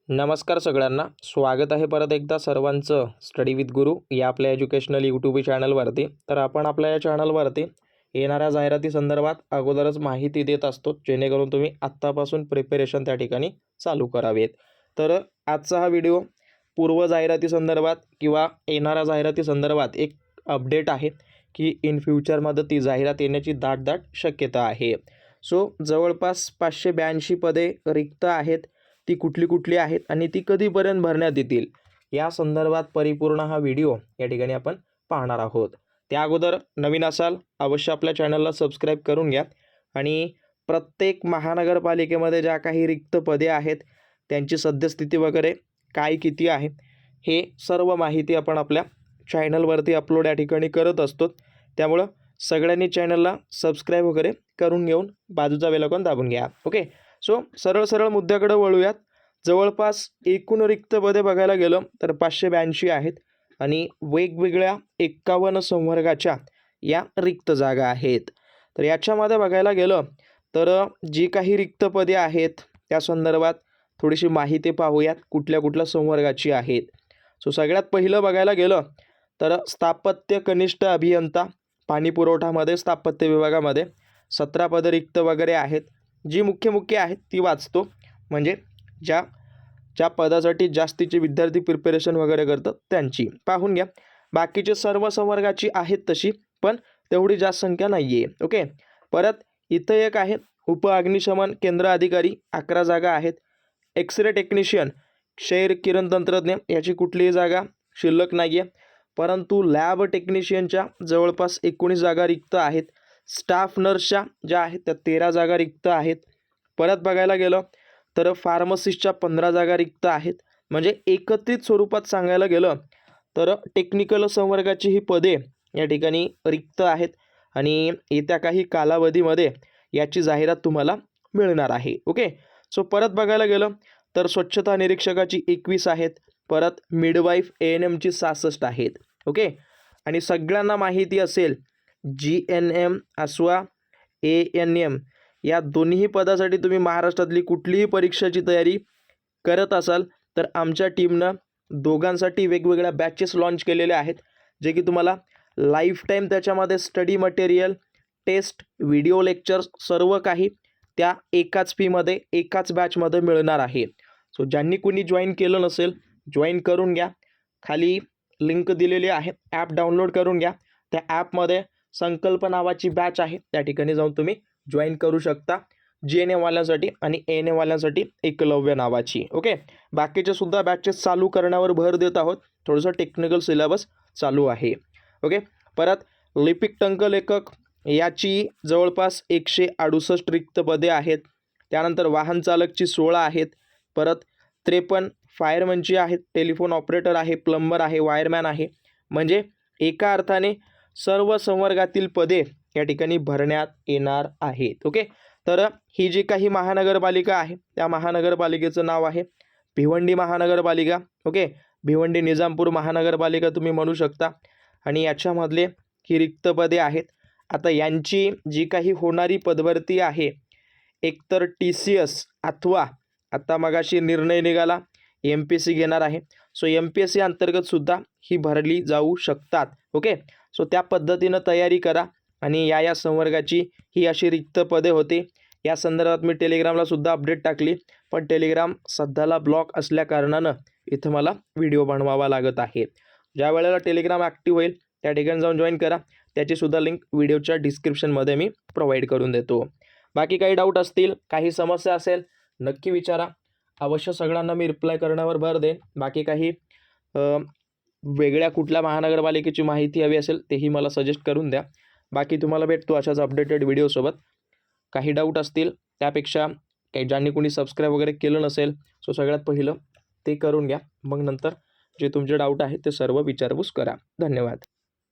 नमस्कार सगळ्यांना, स्वागत आहे परत एकदा सर्वांचं स्टडी विथ गुरु या आपल्या एज्युकेशनल यूट्यूब चॅनलवरती. तर आपण आपल्या या चॅनलवरती येणाऱ्या जाहिराती संदर्भात अगोदरच माहिती देत असतो, जेणेकरून तुम्ही आत्तापासून प्रिपरेशन त्या ठिकाणी चालू करावेत. तर आजचा हा व्हिडिओ पूर्व जाहिराती संदर्भात किंवा येणाऱ्या जाहिराती संदर्भात एक अपडेट आहे की इन फ्युचरमध्ये ती जाहिरात येण्याची दाट शक्यता आहे. सो जवळपास 582 पदे रिक्त आहेत. ती कुठली आहेत आणि ती कधीपर्यंत भरण्यात येतील या संदर्भात परिपूर्ण हा व्हिडिओ या ठिकाणी आपण पाहणार आहोत. त्या अगोदर नवीन असाल अवश्य आपल्या चॅनलला सबस्क्राईब करून घ्या आणि प्रत्येक महानगरपालिकेमध्ये ज्या काही रिक्त पदे आहेत त्यांची सद्यस्थिती वगैरे काय किती आहे हे सर्व माहिती आपण आपल्या चॅनलवरती अपलोड या ठिकाणी करत असतो. त्यामुळं सगळ्यांनी चॅनलला सबस्क्राईब वगैरे करून घेऊन बाजूचा बेल आयकॉन दाबून घ्या. ओके, सो सरळ मुद्द्याकडे वळूयात. जवळपास एकूण रिक्त पदे बघायला गेलं तर 582 आहेत आणि वेगवेगळ्या 51 संवर्गाच्या या रिक्त जागा आहेत. तर याच्यामध्ये बघायला गेलं तर जी काही रिक्त पदे आहेत त्या संदर्भात थोडीशी माहिती पाहूयात कुठल्या संवर्गाची आहेत. सो सगळ्यात पहिलं बघायला गेलं तर स्थापत्य कनिष्ठ अभियंता पाणी पुरवठामध्ये स्थापत्य विभागामध्ये 17 पदे रिक्त वगैरे आहेत. जी मुख्य आहेत ती वाचतो, म्हणजे ज्या पदासाठी जास्तीचे विद्यार्थी प्रिपरेशन वगैरे करतात त्यांची पाहून घ्या. बाकीचे सर्व संवर्गाची आहेत तशी, पण तेवढी जास्त संख्या नाही आहे. ओके, परत इथं एक आहे उपअग्निशमन केंद्र अधिकारी 11 जागा आहेत. एक्सरे टेक्निशियन क्षैर किरण तंत्रज्ञ याची कुठलीही जागा शिल्लक नाही आहे, परंतु लॅब टेक्निशियनच्या जवळपास 19 जागा रिक्त आहेत. स्टाफ नर्सच्या ज्या आहेत त्या 13 जागा रिक्त आहेत. परत बघायला गेलं तर फार्मसिस्टच्या 15 जागा रिक्त आहेत. म्हणजे एकत्रित स्वरूपात सांगायला गेलं तर टेक्निकल संवर्गाची ही पदे या ठिकाणी रिक्त आहेत आणि येत्या काही कालावधीमध्ये याची जाहिरात तुम्हाला मिळणार आहे. ओके, सो परत बघायला गेलं तर स्वच्छता निरीक्षकाची 21 आहेत. परत मिडवाईफ ANMची 66 आहेत. ओके, आणि सगळ्यांना माहिती असेल GNM अथवा ANM या दोन्ही पदासाठी तुम्ही महाराष्ट्रातली कुठलीही परीक्षेची तयारी करत असाल तर आमच्या टीमनं दोघांसाठी वेगवेगळ्या बॅचेस लॉन्च केलेल्या आहेत, जे की तुम्हाला लाईफ टाईम त्याच्यामध्ये study material, test, video lectures सर्व काही त्या एकाच फीमध्ये एकाच बॅचमध्ये मिळणार आहे. सो ज्यांनी कुणी जॉईन केलं नसेल जॉईन करून घ्या. खाली लिंक दिलेली आहे, ॲप डाउनलोड करून घ्या. त्या ॲपमध्ये संकल्प नावाची बॅच आहे, त्या ठिकाणी जाऊन तुम्ही जॉईन करू शकता. GNM वाल्यांसाठी आणि ANM वाल्यांसाठी एकलव्य नावाची. ओके, बाकीचे सुद्धा बॅचेस चालू करण्यावर भर देत आहोत. थोडंसं टेक्निकल सिलेबस चालू आहे. ओके, परत लिपिक टंकलेखक याची जवळपास 168 रिक्त पदे आहेत. त्यानंतर वाहन चालकची 16 आहेत. परत 53 फायरमनची आहेत. टेलिफोन ऑपरेटर आहे, प्लंबर आहे, वायरमॅन आहे. म्हणजे एका अर्थाने सर्व संवर्गातील पदे या ठिकाणी भरण्यात येणार आहेत. ओके, तर ही जी काही महानगरपालिका आहे त्या महानगरपालिकेचं नाव आहे भिवंडी महानगरपालिका. ओके, भिवंडी निजामपूर महानगरपालिका तुम्ही म्हणू शकता. आणि याच्यामधले ही रिक्त पदे आहेत. आता यांची जी काही होणारी पदभरती आहे एकतर TCS अथवा आता मगाशी निर्णय निघाला MPSC घेणार आहे. सो MPSC अंतर्गत सुद्धा ही भरली जाऊ शकतात. ओके, सो त्या पद्धतीनं तयारी करा. आणि या संवर्गाची ही अशी रिक्त पदे होते. या संदर्भात मी टेलिग्रामला सुद्धा अपडेट टाकली, पण टेलिग्राम सध्याला ब्लॉक असल्या कारणानं इथं मला व्हिडिओ बनवावा लागत आहे. ज्या वेळेला टेलिग्राम ॲक्टिव्ह होईल त्या ठिकाणी जाऊन जॉईन करा. त्याचीसुद्धा लिंक व्हिडिओच्या डिस्क्रिप्शनमध्ये मी प्रोव्हाइड करून देतो. बाकी काही डाऊट असतील, काही समस्या असेल नक्की विचारा. अवश्य सगळ्यांना मी रिप्लाय करण्यावर भर देईन. बाकी काही वेगळ्या कुठल्या महानगरपालिकेची माहिती हवी असेल तेही मला सजेस्ट करून द्या. बाकी तुम्हाला भेटतो अशाच अपडेटेड व्हिडिओसोबत. काही डाऊट असतील त्यापेक्षा काही ज्यांनी कोणी सबस्क्राईब वगैरे केलं नसेल सो सगळ्यात पहिलं ते करून घ्या. मग नंतर जे तुमचे डाऊट आहेत ते सर्व विचारपूस करा. धन्यवाद.